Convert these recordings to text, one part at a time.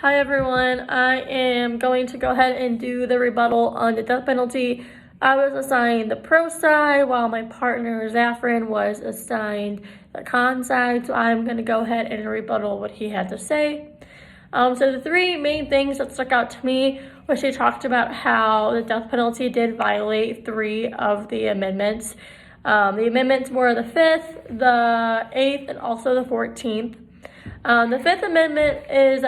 Hi everyone, I am going to go ahead and do the rebuttal on the death penalty. I was assigned the pro side while my partner Zafran was assigned the con side, so I'm going to go ahead and rebuttal what he had to say. So the three main things that stuck out to me was she talked about how the death penalty did violate 3 of the amendments. The amendments were the 5th, the 8th, and also the 14th. The Fifth Amendment is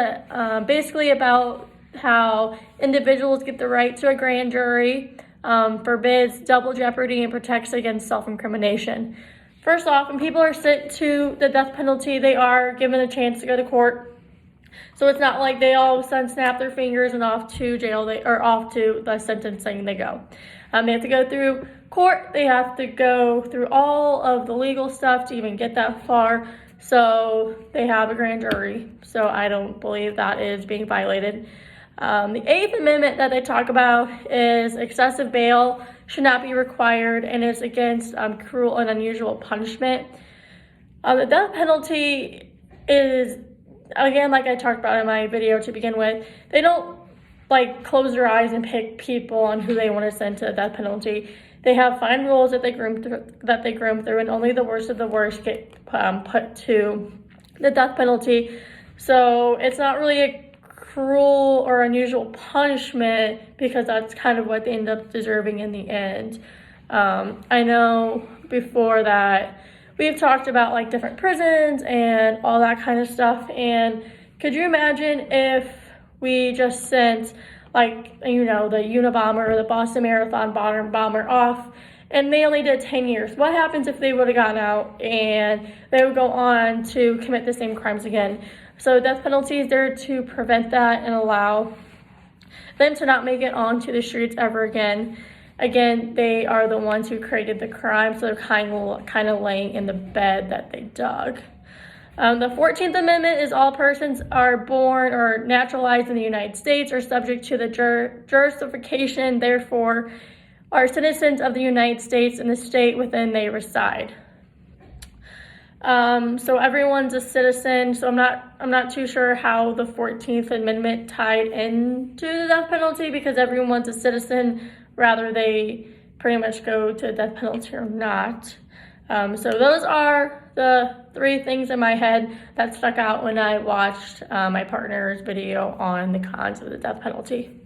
basically about how individuals get the right to a grand jury, forbids double jeopardy, and protects against self-incrimination. First off, when people are sent to the death penalty, they are given a chance to go to court. So it's not like they all of a sudden snap their fingers and off to jail or off to the sentencing they go. They have to go through court. They have to go through all of the legal stuff to even get that far. So they have a grand jury. So I don't believe that is being violated. The Eighth Amendment that they talk about is excessive bail should not be required and is against cruel and unusual punishment. The death penalty is, again, like I talked about in my video to begin with, they don't close their eyes and pick people on who they want to send to the death penalty. They have fine rules that they groom through, and only the worst of the worst get put to the death penalty. So it's not really a cruel or unusual punishment because that's kind of what they end up deserving in the end. I know before that we've talked about different prisons and all that kind of stuff, and could you imagine if we just sent the Unabomber or the Boston Marathon bomber off and they only did 10 years? What happens if they would have gotten out and they would go on to commit the same crimes again? So death penalty is there to prevent that and allow them to not make it onto the streets ever again. Again, they are the ones who created the crime, so they're kind of laying in the bed that they dug. The 14th Amendment is all persons are born or naturalized in the United States are subject to the jurisdiction, therefore are citizens of the United States and the state within they reside. So everyone's a citizen, so I'm not too sure how the 14th Amendment tied into the death penalty because everyone's a citizen, rather they pretty much go to death penalty or not. So those are the 3 things in my head that stuck out when I watched my partner's video on the cons of the death penalty.